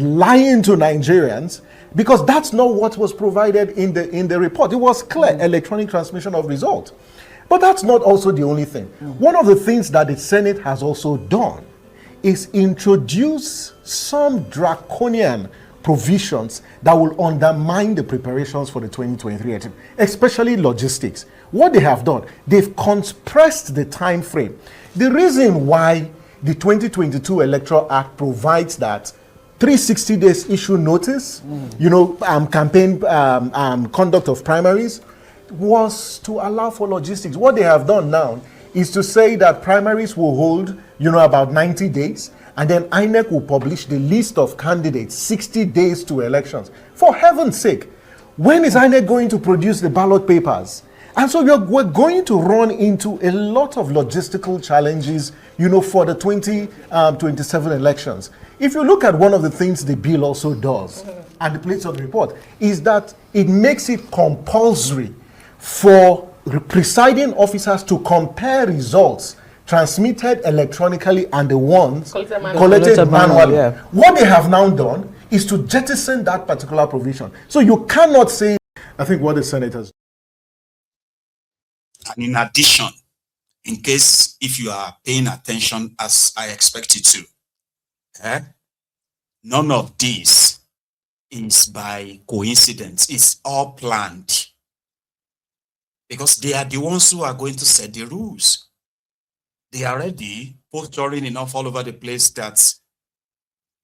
lying to Nigerians, because that's not what was provided in the report. It was clear, electronic transmission of results. But that's not also the only thing. One of the things that the Senate has also done is introduce some draconian provisions that will undermine the preparations for the 2023 election, especially logistics. What they have done, they've compressed the time frame. The reason why the 2022 Electoral Act provides that 360 days issue notice, campaign conduct of primaries, was to allow for logistics. What they have done now is to say that primaries will hold, about 90 days, and then INEC will publish the list of candidates 60 days to elections. For heaven's sake, when is INEC going to produce the ballot papers? And so we're going to run into a lot of logistical challenges, for the 2027 elections. If you look at one of the things the bill also does, and the place of the report, is that it makes it compulsory for presiding officers to compare results transmitted electronically and the ones collected manually. Yeah. What they have now done is to jettison that particular provision. So you cannot say, I think what the senators. And in addition, in case if you are paying attention as I expect you to, none of this is by coincidence. It's all planned. Because they are the ones who are going to set the rules. They are already posturing enough all over the place that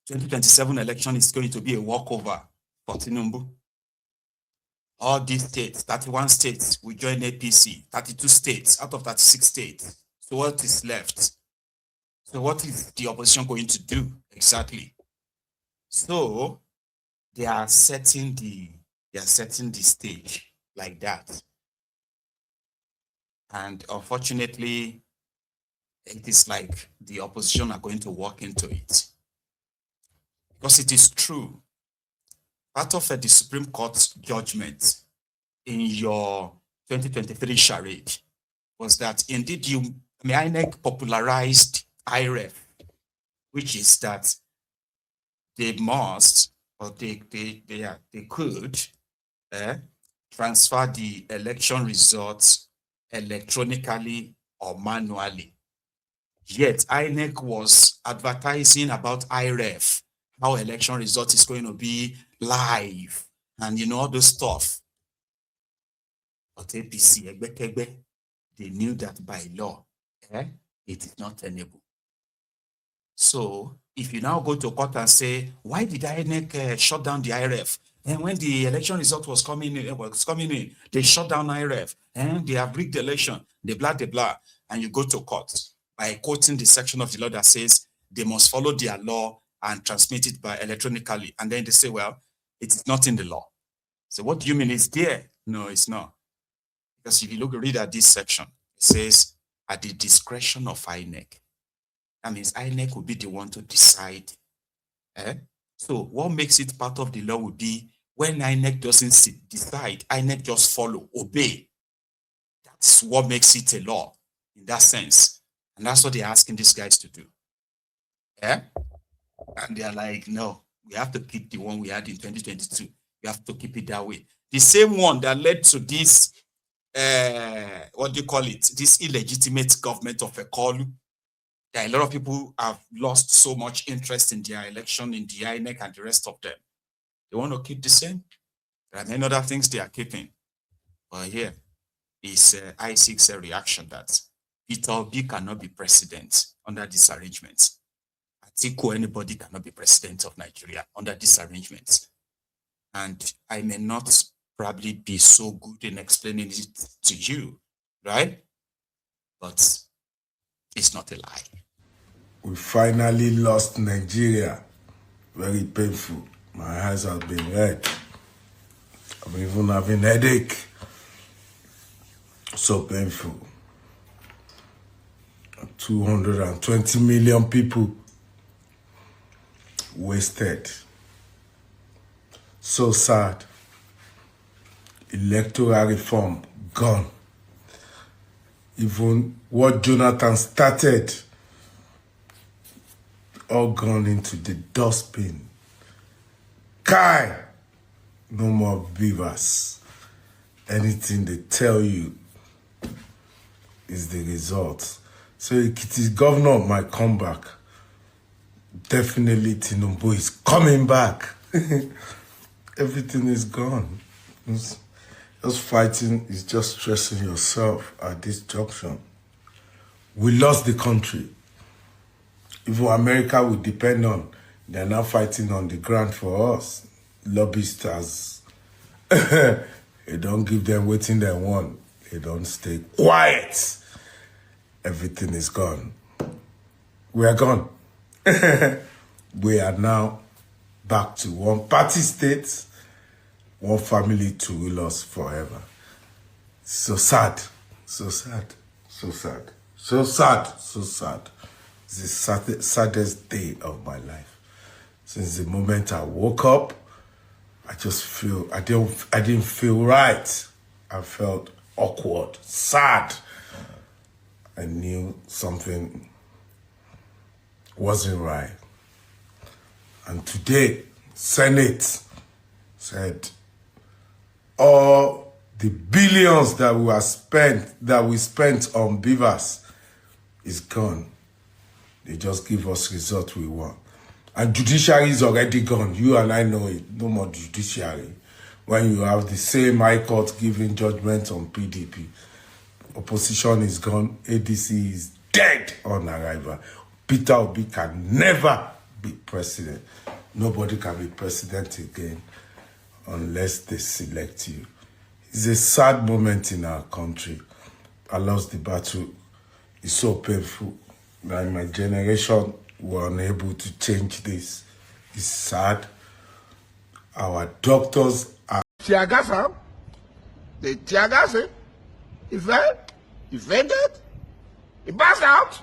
2027 election is going to be a walkover for Tinubu. All these states, 31 states, will join APC, 32 states out of 36 states. So what is left? So what is the opposition going to do exactly? So they are setting the stage like that. And unfortunately, it is like the opposition are going to walk into it. Because it is true, part of the Supreme Court's judgment in your 2023 charade was that indeed INEC popularized IREF, which is that they must, or they could transfer the election results electronically or manually. Yet INEC was advertising about IREF, how election results is going to be live, and all those stuff. But APC, they knew that by law, it is not tenable. So if you now go to court and say, why did INEC shut down the IREF? And when the election result was coming in, they shut down IREF, and they have rigged the election, they blah, and you go to court by quoting the section of the law that says they must follow their law and transmit it by electronically. And then they say, well, it is not in the law. So what do you mean it's there? No, it's not. Because if you read at this section, it says at the discretion of INEC. That means INEC will be the one to decide. So what makes it part of the law would be when INEC doesn't decide, INEC just follow, obey. That's what makes it a law in that sense. And that's what they're asking these guys to do. And they're like, no, we have to keep the one we had in 2022. We have to keep it that way. The same one that led to this, this illegitimate government of a call. A lot of people have lost so much interest in their election, in the INEC and the rest of them. They want to keep the same. There are many other things they are keeping. But here is I6's reaction that Peter Obi cannot be president under this arrangement. Atiku, anybody cannot be president of Nigeria under this arrangement. And I may not probably be so good in explaining it to you, right? But it's not a lie. We finally lost Nigeria. Very painful. My eyes have been red. I'm even having a headache. So painful. 220 million people wasted. So sad. Electoral reform gone. Even what Jonathan started, all gone into the dustbin. Kai, no more beavers. Anything they tell you is the result. So Ekiti's governor might come back. Definitely Tinubu is coming back. Everything is gone. Just fighting is just stressing yourself at this junction. We lost the country. Even America we depend on, they're now fighting on the ground for us. Lobbyists, they don't give them waiting they want. They don't stay quiet. Everything is gone. We are gone. We are now back to one party state, one family to rule us forever. So sad, so sad, so sad, so sad, so sad. It's the saddest day of my life. Since the moment I woke up, I just feel, I didn't feel right. I felt awkward, sad. I knew something wasn't right. And today, Senate said all the billions that we spent on beavers is gone. They just give us results we want. And judiciary is already gone. You and I know it. No more judiciary. When you have the same High Court giving judgment on PDP. Opposition is gone. ADC is dead on arrival. Peter Obi can never be president. Nobody can be president again unless they select you. It's a sad moment in our country. I lost the battle. It's so painful that my generation were unable to change this. It's sad. Our doctors are... Tear gas him. They tear gas him. He fell. He fainted. He passed out.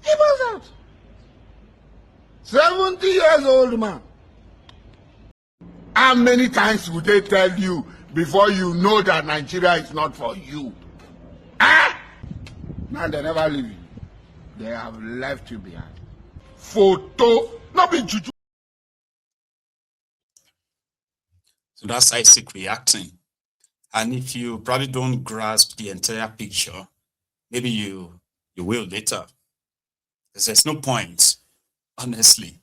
He passed out. 70 years old man. How many times would they tell you before you know that Nigeria is not for you? Ah! Now they never leave you. They have left you behind. Photo, not be juju. So that's Isaac reacting. And if you probably don't grasp the entire picture, maybe you will later. Because there's no point, honestly.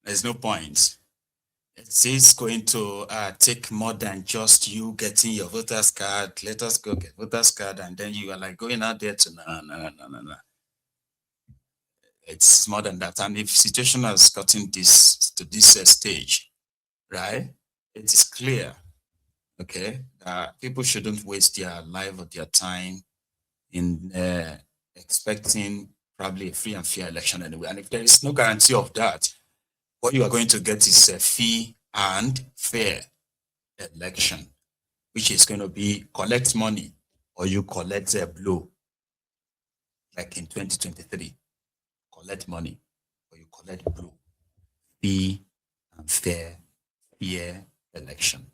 There's no point. It is going to take more than just you getting your voter's card. Let us go get voter's card, and then you are like going out there to no. It's more than that. And if situation has gotten this to this stage, right? It is clear, okay, that people shouldn't waste their life or their time in expecting probably a free and fair election anyway. And if there is no guarantee of that, what you are going to get is a free and fair election, which is going to be collect money or you collect a blow, like in 2023. Collect money or you collect blow. Free and fair election.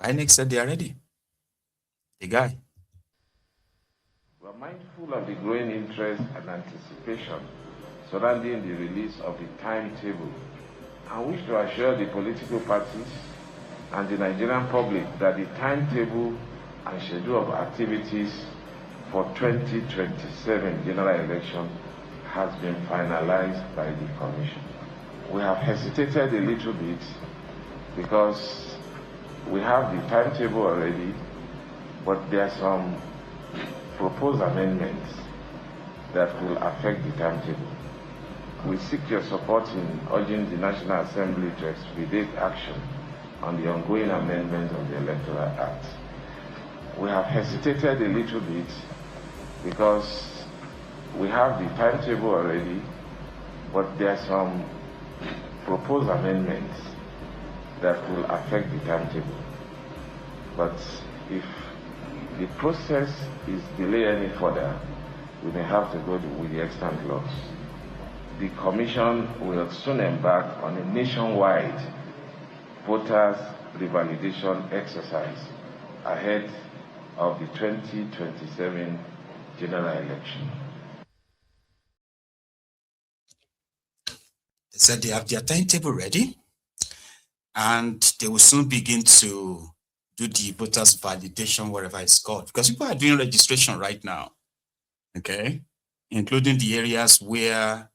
INEC said they are ready. The guy. We are mindful of the growing interest and anticipation surrounding the release of the timetable and wish to assure the political parties and the Nigerian public that the timetable and schedule of activities for 2027 general election has been finalized by the Commission. We have hesitated a little bit because we have the timetable already, but there are some proposed amendments that will affect the timetable. We seek your support in urging the National Assembly to expedite action on the ongoing amendments of the Electoral Act. We have hesitated a little bit because we have the timetable already, but there are some proposed amendments that will affect the timetable. But if the process is delayed any further, we may have to go with the extant laws. The Commission will soon embark on a nationwide voters revalidation exercise ahead of the 2027 general election. said they have their timetable ready, and they will soon begin to do the voters validation wherever it's called, because people are doing registration right now, okay, including the areas where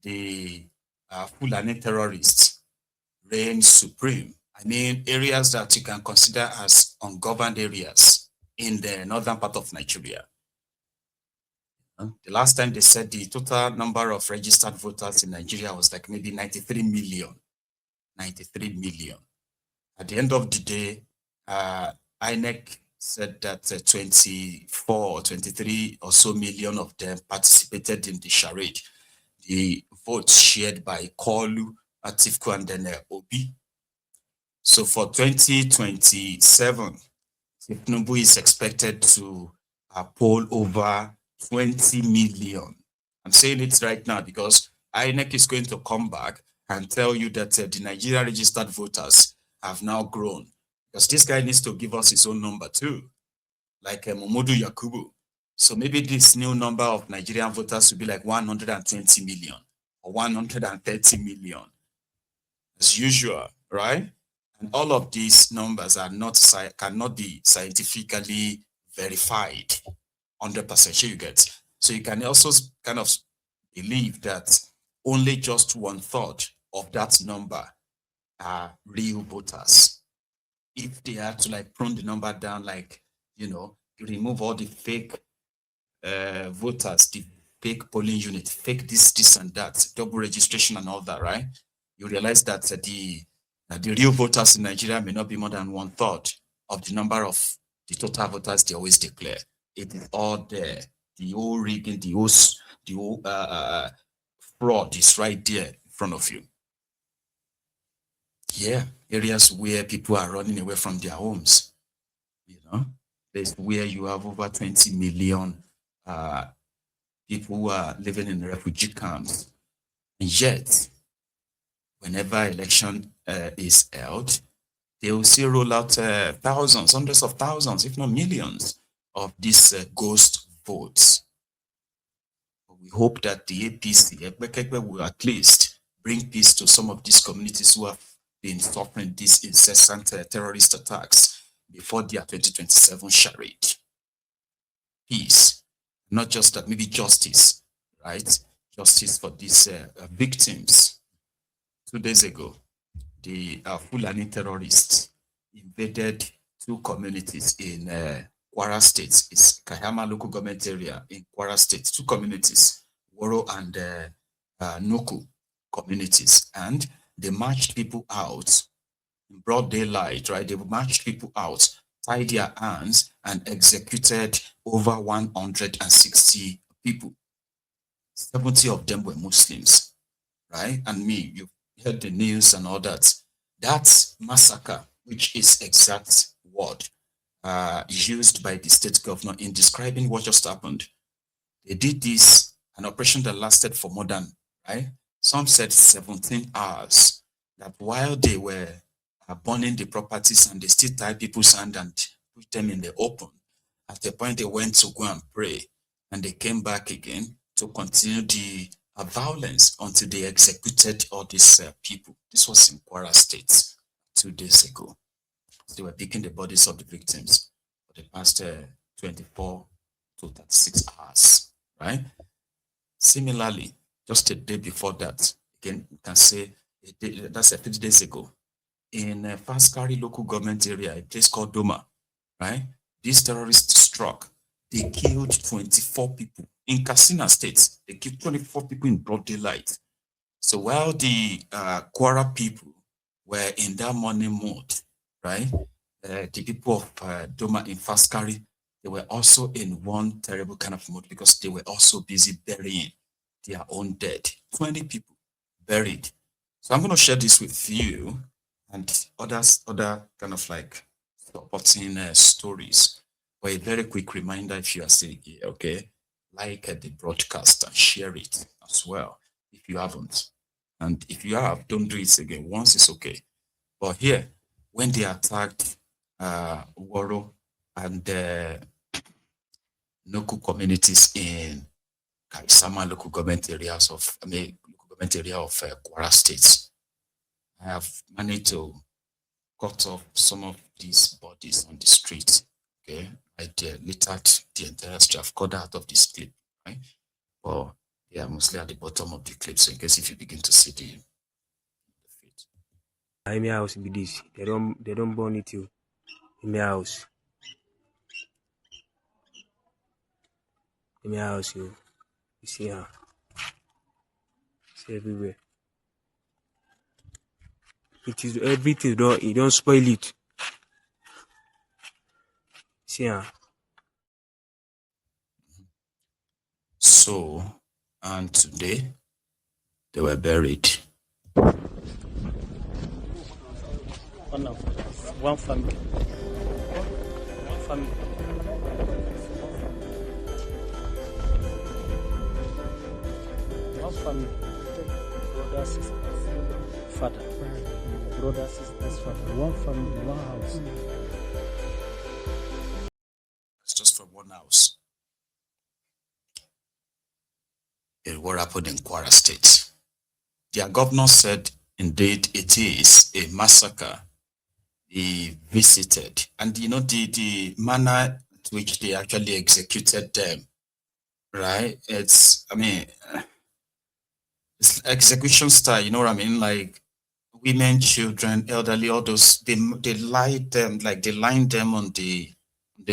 the Fulani terrorists reign supreme. I mean, areas that you can consider as ungoverned areas in the northern part of Nigeria. The last time they said the total number of registered voters in Nigeria was like maybe 93 million. 93 million. At the end of the day, INEC said that 24 or 23 or so million of them participated in the charade. The votes shared by Kolu, Atiku, and then Obi. So for 2027, Tinubu is expected to poll over 20 million. I'm saying it right now because INEC is going to come back and tell you that the Nigeria registered voters have now grown. Because this guy needs to give us his own number too, like Momodu Yakubu. So maybe this new number of Nigerian voters will be like 120 million or 130 million, as usual, right? And all of these numbers are cannot be scientifically verified 100%. Sure, you get. So you can also kind of believe that only just 1/3 of that number are real voters. If they had to like prune the number down, like, you know, you remove all the fake voters, the fake polling unit, fake this and that, double registration and all that, right? You realize that the real voters in Nigeria may not be more than 1/3 of the number of the total voters they always declare. It is all there. The whole rigging, the whole fraud is right there in front of you. Yeah, areas where people are running away from their homes, you know, there's where you have over 20 million people who are living in refugee camps. And yet, whenever election is held, they will still roll out thousands, hundreds of thousands, if not millions of these ghost votes. We hope that the APC will at least bring peace to some of these communities who have been suffering these incessant terrorist attacks before their 2027 charade. Peace, not just that, maybe justice, right? Justice for these victims. 2 days ago, the Fulani terrorists invaded 2 communities in Kwara State. It's Kahama local government area in Kwara State. 2 communities, Woro and Nuku communities. And they marched people out in broad daylight, right? They marched people out, tied their hands, and executed over 160 people. 70 of them were Muslims, right? And me, you heard the news and all that. That massacre, which is exact word used by the state governor in describing what just happened. They did this, an operation that lasted for more than, right? Some said 17 hours, that while they were burning the properties and they still tied people's hand and put them in the open, at the point they went to go and pray and they came back again to continue the violence until they executed all these people. This was in Kwara State 2 days ago. They were picking the bodies of the victims for the past 24 to 36 hours, right? Similarly, just a day before that, again, you can say that's 3 days ago, in Faskari local government area, a place called Doma, right? These terrorists struck. They killed 24 people. In Katsina State, they killed 24 people in broad daylight. So while the Kwara people were in that morning mood, right? The people of Doma in Faskari, they were also in one terrible kind of mood because they were also busy burying their own dead. 20 people buried. So I'm going to share this with you and other kind of like supporting stories. But a very quick reminder, if you are still here, okay, like the broadcast and share it as well if you haven't. And if you have, don't do it again. Once is okay. But here, when they attacked Woro and Nuku communities in Kaisama local government areas of, local government area of Kwara State. I have managed to cut off some of these bodies on the street. Okay, I deleted the entire street. I've cut out of this clip, right? But they are mostly at the bottom of the clip. So in case if you begin to see the feed. In my house be this. They don't burn it you. In my house. In my house you see her. See everywhere. It is everything you don't spoil it. See her. So, and today they were buried. One family. One family. One family. Brother, sisters, father. Brother, sisters, father. One family, one house. It's just from one house. What happened in Kwara State? Their governor said, indeed, it is a massacre. He visited, and the manner to which they actually executed them, right? It's execution style, you know what I mean? Like women, children, elderly, all those, they lined them on the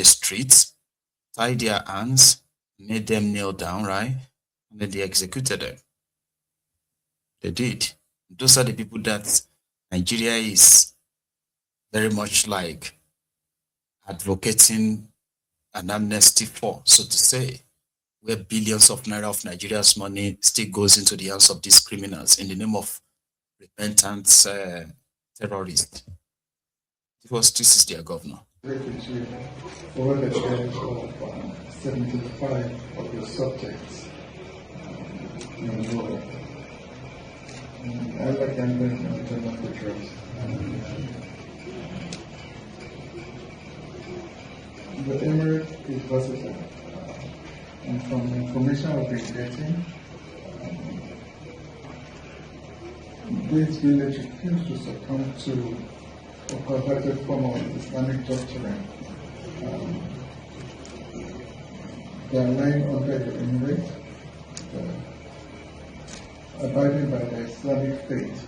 streets, tied their hands, made them kneel down, right? And then they executed them. They did. Those are the people that Nigeria is very much like advocating an amnesty for, so to say, where billions of naira of Nigeria's money still goes into the hands of these criminals in the name of repentant terrorists. This is their governor. Over the period of 75 of your subjects in the world. I like gambling and turn off the drugs. The emirate is versatile, and from the information I've been getting, this village refused to succumb to a perverted form of Islamic doctrine. They are lying under the emirate, abiding by the Islamic faith.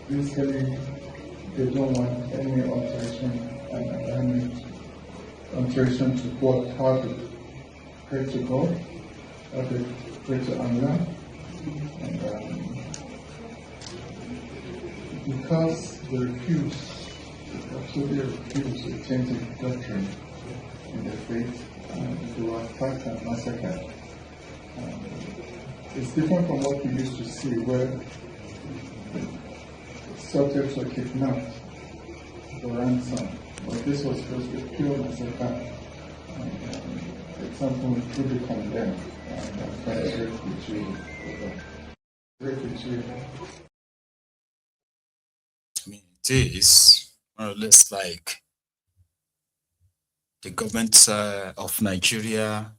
And basically, they don't want any alteration and alignment, alteration to what, how to pray to God, how to pray to Allah, and because they refuse, absolutely refuse to change the doctrine in their faith, they were attacked and massacred. It's different from what we used to see, where subjects were kidnapped for ransom, but this was supposed to be pure massacre. It's something we truly condemn, and I'm quite grateful to you for that. Grateful to you. It is more or less like the government of Nigeria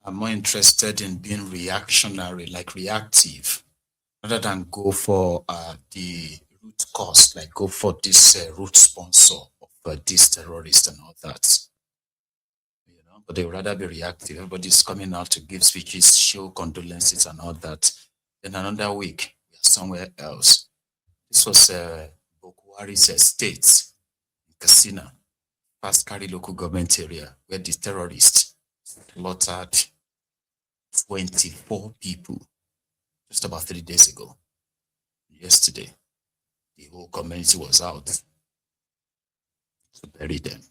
are more interested in being reactionary, like reactive, rather than go for the root cause, like go for this root sponsor of this terrorist and all that. You know, but they would rather be reactive. Everybody's coming out to give speeches, show condolences and all that. Then another week, we are somewhere else. This was Bokwari's estate in Katsina, Paskari local government area, where the terrorists slaughtered 24 people just about 3 days ago. Yesterday, the whole community was out to bury them.